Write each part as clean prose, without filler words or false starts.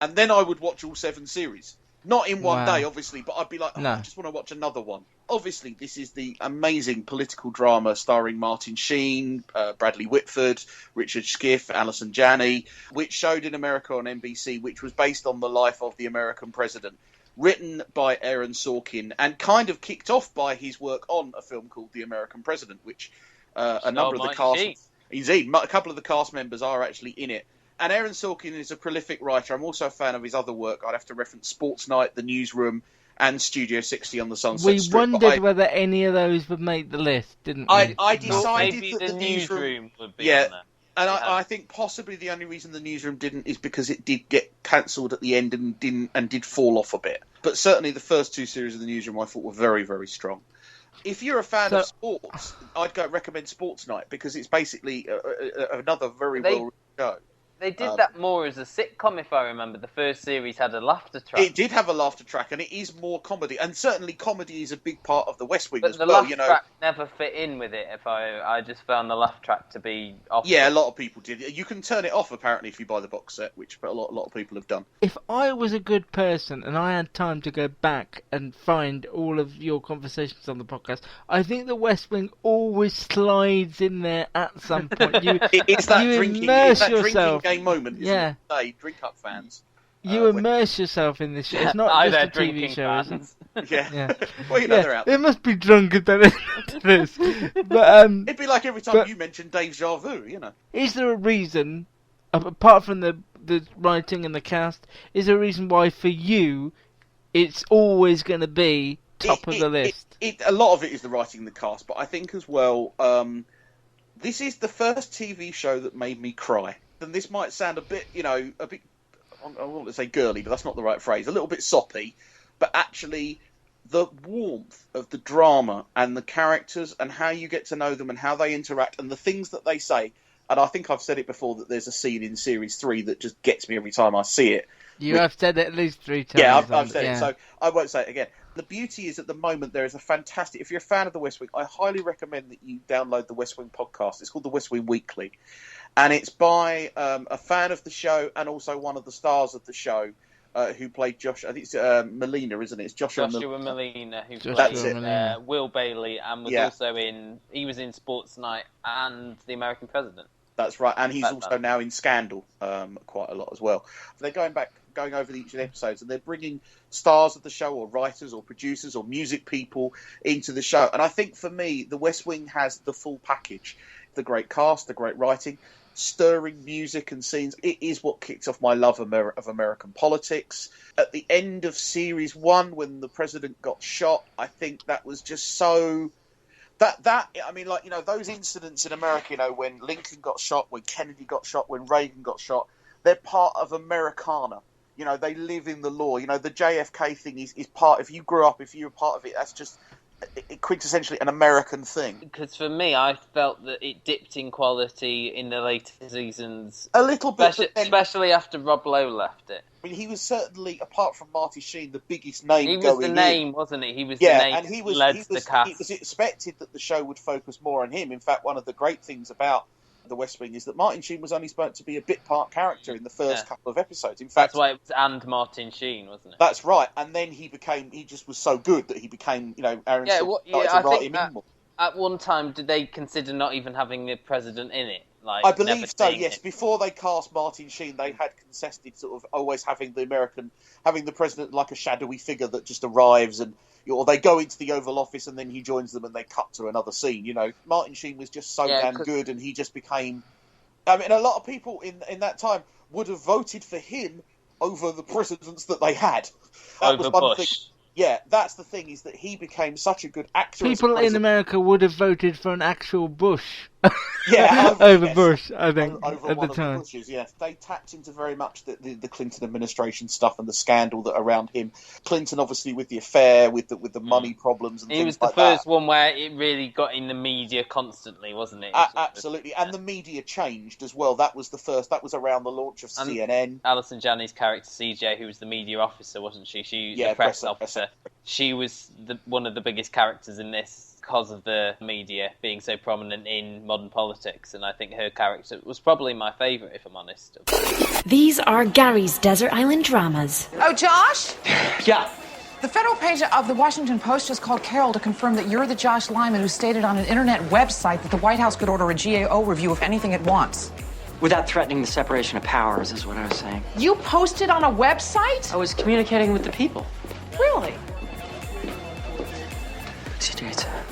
and then I would watch all 7 series. Not in one Wow. day, obviously, but I'd be like, No. I just want to watch another one. Obviously, this is the amazing political drama starring Martin Sheen, Bradley Whitford, Richard Schiff, Alison Janney, which showed in America on NBC, which was based on the life of the American president. Written by Aaron Sorkin and kind of kicked off by his work on a film called The American President, which a number of the cast... Indeed, a couple of the cast members are actually in it. And Aaron Sorkin is a prolific writer. I'm also a fan of his other work. I'd have to reference Sports Night, The Newsroom, and Studio 60 on the Sunset Strip. We wondered whether any of those would make the list, didn't we? I decided maybe that the Newsroom would be on there. And I think possibly the only reason the Newsroom didn't is because it did get cancelled at the end and did fall off a bit. But certainly the first 2 series of the Newsroom I thought were very, very strong. If you're a fan of sports, I'd recommend Sports Night because it's basically another very well-written show. They did that more as a sitcom, if I remember. The first series had a laughter track. It did have a laughter track, and it is more comedy. And certainly comedy is a big part of the West Wing but as the well. laugh track never fit in with it. I just found the laugh track to be off. Yeah, a lot of people did. You can turn it off, apparently, if you buy the box set, which a lot of people have done. If I was a good person and I had time to go back and find all of your conversations on the podcast, I think the West Wing always slides in there at some point. It's that drinking game moment, isn't it? Hey, drink up, fans. You immerse yourself in this show. It's not just a TV show, is it? Yeah. Well, they're out there. They must be drunk at the end of this. But, it'd be like every time you mention Dave Jarvu, Is there a reason, apart from the writing and the cast, is there a reason why for you it's always going to be top of the list? A lot of it is the writing and the cast, but I think as well, this is the first TV show that made me cry. And this might sound a bit, I want to say girly, but that's not the right phrase. A little bit soppy, but actually the warmth of the drama and the characters and how you get to know them and how they interact and the things that they say. And I think I've said it before that there's a scene in Series 3 that just gets me every time I see it. You have said it at least 3 times. Yeah, I've said it, so I won't say it again. The beauty is at the moment there is a fantastic... If you're a fan of The West Wing, I highly recommend that you download The West Wing podcast. It's called The West Wing Weekly. And it's by a fan of the show and also one of the stars of the show who played Josh. I think it's Molina, isn't it? It's Joshua Molina, who played Will Bailey and was also he was in Sports Night and The American President. That's right, and he's also now in Scandal quite a lot as well. They're going over each of the episodes, and they're bringing stars of the show, or writers, or producers, or music people into the show. And I think for me, The West Wing has the full package: the great cast, the great writing, stirring music and scenes. It is what kicked off my love of American politics. At the end of Series 1, when the president got shot, I think that was just so... those incidents in America, when Lincoln got shot, when Kennedy got shot, when Reagan got shot, they're part of Americana. They live in the law. The JFK thing is part... If you grew up, if you're a part of it, that's just quintessentially an American thing. Because for me, I felt that it dipped in quality in the later seasons. A little bit. Especially after Rob Lowe left it. I mean, he was certainly, apart from Marty Sheen, the biggest name going in. He was the name, wasn't he? He was the name and he led the cast. It was expected that the show would focus more on him. In fact, one of the great things about The West Wing is that Martin Sheen was only supposed to be a bit part character in the first couple of episodes. In fact, that's why it was and Martin Sheen, wasn't it? That's right. And then he just was so good that he became, Aaron started to write him in more. At one time, did they consider not even having the president in it? I believe so, yes. Before they cast Martin Sheen, they had conceded sort of always having the president like a shadowy figure that just arrives or they go into the Oval Office and then he joins them and they cut to another scene. Martin Sheen was just so damn good, and he just became... I mean, a lot of people in that time would have voted for him over the presidents that they had. That over Bush. Yeah, that's the thing, is that he became such a good actor. People in America would have voted for an actual Bush. Yeah, over Bush, I think, over at one the of time. The Bushes, yes. They tapped into very much the Clinton administration stuff and the scandal that around him. Clinton, obviously, with the affair, with the money problems and things like that. He was the first one where it really got in the media constantly, wasn't it? Absolutely, and the media changed as well. That was the first. That was around the launch of CNN. Alison Janney's character, CJ, who was the media officer, wasn't she? The press officer. She was one of the biggest characters in this because of the media being so prominent in modern politics, and I think her character was probably my favourite, if I'm honest. These are Gary's Desert Island Dramas. Oh, Josh? Yeah. The federal page of the Washington Post just called Carol to confirm that you're the Josh Lyman who stated on an internet website that the White House could order a GAO review of anything it wants. Without threatening the separation of powers, is what I was saying. You posted on a website? I was communicating with the people. Really? CJ, it's a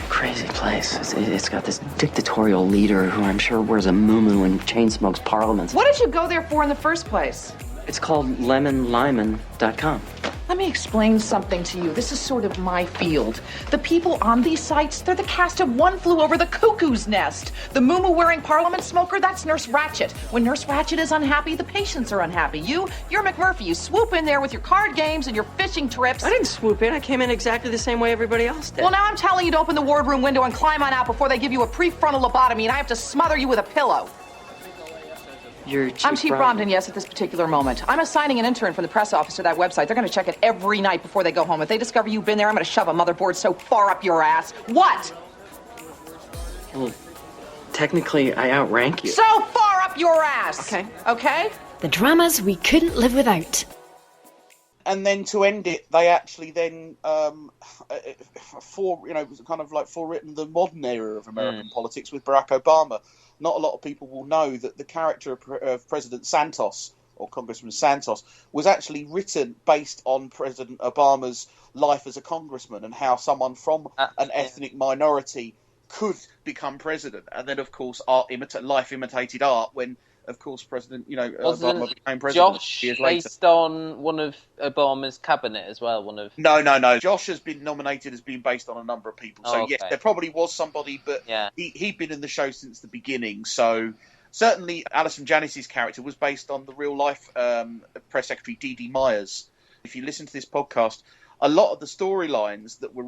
crazy place. It's got this dictatorial leader who I'm sure wears a muumuu and chain smokes parliaments. What did you go there for in the first place? It's called lemonlyman.com. Let me explain something to you. This is sort of my field. The people on these sites, they're the cast of One Flew Over the Cuckoo's Nest. The muumuu-wearing parliament smoker, that's Nurse Ratched. When Nurse Ratched is unhappy, the patients are unhappy. You're McMurphy. You swoop in there with your card games and your fishing trips. I didn't swoop in. I came in exactly the same way everybody else did. Well, now I'm telling you to open the wardroom window and climb on out before they give you a prefrontal lobotomy and I have to smother you with a pillow. I'm Chief Bromden, yes, at this particular moment. I'm assigning an intern from the press office to that website. They're going to check it every night before they go home. If they discover you've been there, I'm going to shove a motherboard so far up your ass. What? Well, technically, I outrank you. So far up your ass! Okay? The dramas we couldn't live without. And then to end it, they actually then, forewritten the modern era of American politics with Barack Obama. Not a lot of people will know that the character of President Santos, or Congressman Santos, was actually written based on President Obama's life as a congressman and how someone from an ethnic minority could become president. And then, of course, life imitated art when, of course, Obama became president Josh years later. Based on one of Obama's cabinet as well? No. Josh has been nominated as being based on a number of people. So, yes, there probably was somebody, but he'd been in the show since the beginning. So, certainly, Alison Janney's character was based on the real-life press secretary Dee Dee Myers. If you listen to this podcast, a lot of the storylines that were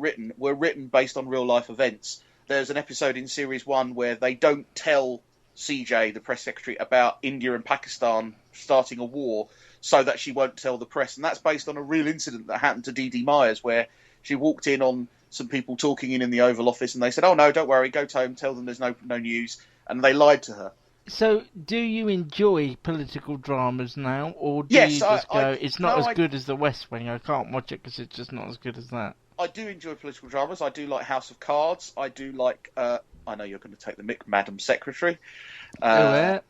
written based on real-life events. There's an episode in Series 1 where they don't tell CJ, the press secretary, about India and Pakistan starting a war so that she won't tell the press. And that's based on a real incident that happened to Dee Dee Myers where she walked in on some people talking in the Oval Office and they said, oh, no, don't worry, go home, tell them there's no news. And they lied to her. So, do you enjoy political dramas now? Or do you just go, it's not as good as The West Wing, I can't watch it because it's just not as good as that? I do enjoy political dramas. I do like House of Cards. I do like... I know you're going to take the mick, Madam Secretary. I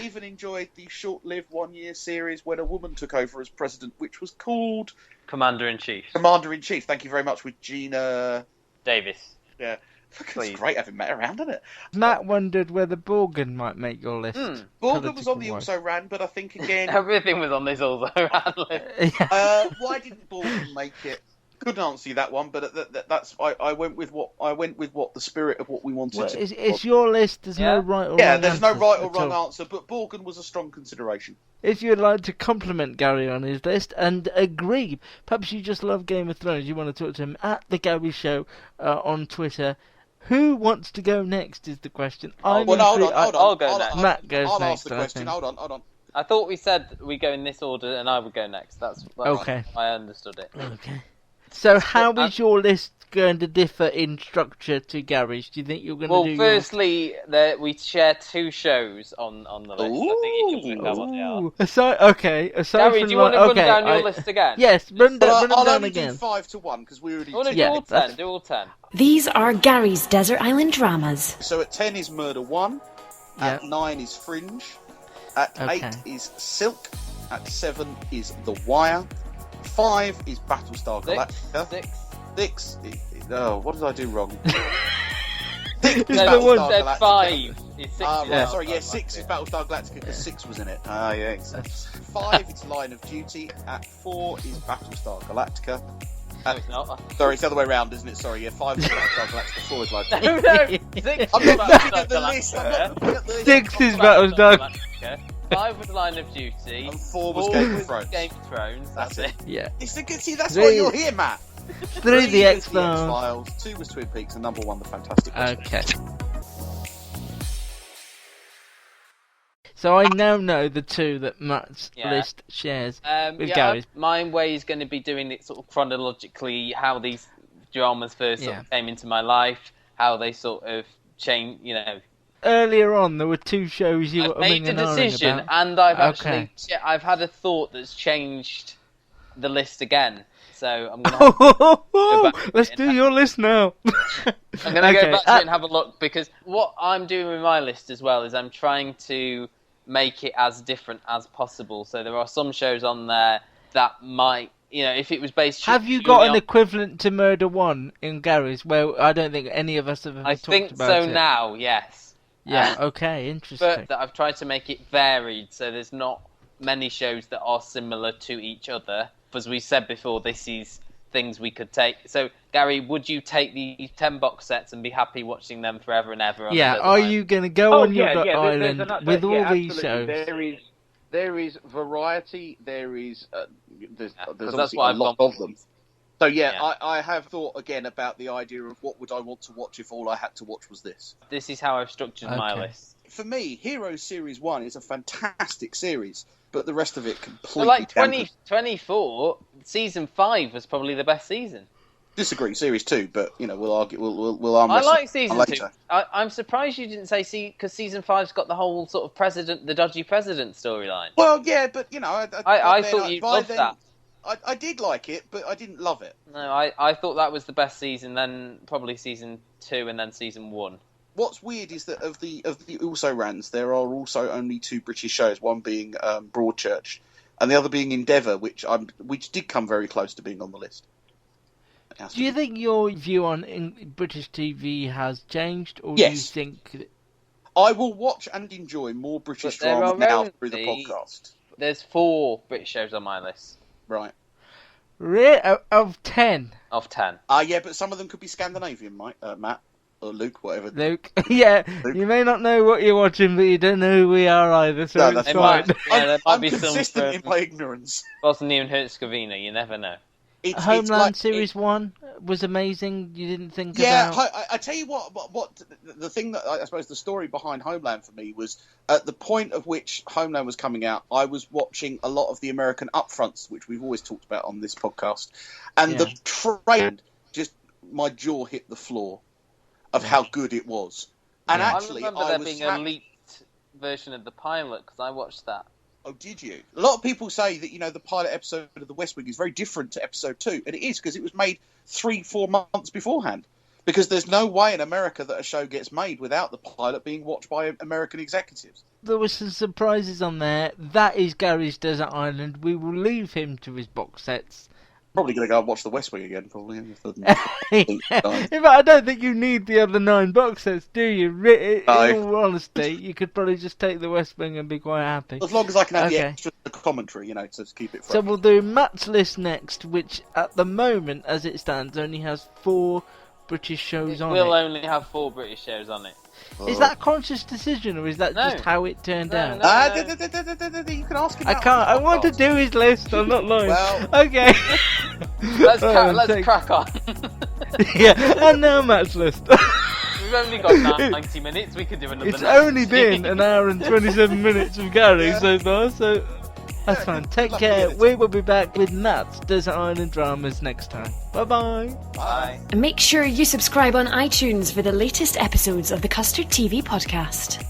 even enjoyed the short-lived one-year series when a woman took over as president, which was called Commander-in-Chief. Commander-in-Chief. Thank you very much, with Gina Davis. Yeah. It's great having met around, isn't it? Matt wondered whether Borgen might make your list. Borgen was on the Also Ran, but I think again... Everything was on this Also Ran list. Why didn't Borgen make it? Couldn't answer you that one, but that's I went with what the spirit of what we wanted. It's your list. There's no right or wrong. Yeah, there's no right or wrong answer, but Borgen was a strong consideration. If you'd like to compliment Gary on his list and agree, perhaps you just love Game of Thrones, you want to talk to him at The Gary Show on Twitter. Who wants to go next is the question. Hold on. I'll go next. Matt goes next. I'll ask the question. Hold on. I thought we said we go in this order and I would go next. That's okay. I understood it. Okay. So how is your list going to differ in structure to Gary's? Do you think you're going to do... Well, firstly, we share two shows on the list. Ooh. I think you can work out what they are. Gary, do you want to run down your list again? Yes, run them down only again. Do 5 to 1, because we already... Do all 10. These are Gary's Desert Island Dramas. So at 10 is Murder 1, at 9 is Fringe, at 8 is Silk, at 7 is The Wire, 5 is Battlestar Galactica. 6 is... Oh, what did I do wrong? 6 is Battlestar Galactica. 5 is 6. 6 is Battlestar Galactica because 6 was in it. 5 is Line of Duty. At 4 is Battlestar Galactica. No, it's not. Sorry, it's the other way around, isn't it? Sorry, 5 is Battlestar Galactica, 4 is Line of Duty. No, 6 I'm not looking at the list. 6 is Battlestar Galactica. 5 was Line of Duty. And 4 was Game of Thrones. Game of Thrones. That's it. Yeah. See, that's why you're here, Matt. 3 the X-Files. 2 was Twin Peaks, and number 1 the Fantastic Four. Okay. So I now know the two that Matt's list shares with Gary's. My way is going to be doing it sort of chronologically, how these dramas first sort of came into my life, how they sort of changed, Earlier on, there were two shows you were made a decision, about. And I've had a thought that's changed the list again. So I'm going to go back. Let's do your list now. I'm going to go back to it and have a look, because what I'm doing with my list as well is I'm trying to make it as different as possible. So there are some shows on there that might, if it was based... Have you got an equivalent to Murder 1 in Gary's? Well, I don't think any of us have ever talked about it. I think so now, yes. Yeah, okay, interesting. But I've tried to make it varied, so there's not many shows that are similar to each other. As we said before, this is things we could take. So, Gary, would you take the 10 box sets and be happy watching them forever and ever? Yeah, are you going to go on your island with all these shows? There is variety. There's that's a lot of them. So I have thought again about the idea of what would I want to watch if all I had to watch was this. This is how I've structured my list. For me, Heroes Series 1 is a fantastic series, but the rest of it completely... 2024, Season 5 was probably the best season. Disagree, Series 2, but, we'll argue, we'll arm wrestle. I like Season 2. I'm surprised you didn't say, because Season 5's got the whole sort of the dodgy president storyline. Well, yeah, but, I thought you'd love that. I did like it, but I didn't love it. No, I thought that was the best season, then probably Season 2 and then Season 1. What's weird is that of the also-rans, there are also only 2 British shows, one being Broadchurch, and the other being Endeavour, which did come very close to being on the list. Do you think your view on British TV has changed, or yes. do you think... I will watch and enjoy more British drama now through the podcast. There's 4 British shows on my list. Right. Of 10? Of 10. Yeah, but some of them could be Scandinavian, Matt. Or Luke, whatever. Luke. Yeah, Luke. You may not know what you're watching, but you don't know who we are either, so no, it's fine. I'm consistent in my ignorance. Bosnia and Herzegovina, you never know. Homeland Series 1 was amazing. You didn't think about... Yeah, I tell you what, the thing that I suppose the story behind Homeland for me was at the point of which Homeland was coming out, I was watching a lot of the American upfronts, which we've always talked about on this podcast, and the trailer, just my jaw hit the floor of how good it was. And actually, I remember there being a leaked version of the pilot, because I watched that. Oh, did you? A lot of people say that, the pilot episode of The West Wing is very different to episode 2. And it is, because it was made 3-4 months beforehand. Because there's no way in America that a show gets made without the pilot being watched by American executives. There were some surprises on there. That is Gary's Desert Island. We will leave him to his box sets. Probably going to go and watch The West Wing again, probably. In fact, I don't think you need the other 9 box sets, do you? In all honesty, you could probably just take The West Wing and be quite happy. As long as I can have the extra commentary, to keep it fresh. So we'll do Matt's list next, which at the moment, as it stands, only has 4 British shows on it. We'll only have 4 British shows on it. Is that a conscious decision, or is that just how it turned out? You can ask him. I can't. I want to do his list. I'm not lying. Well, okay. Let's crack on. Yeah, and now Matt's list. We've only got 90 minutes. We could do another. It's only been an hour and 27 minutes with Gary so far, so that's fine. Take care. We will be back with Matt's Desert Island Dramas next time. Bye-bye. Bye. Make sure you subscribe on iTunes for the latest episodes of the Custard TV podcast.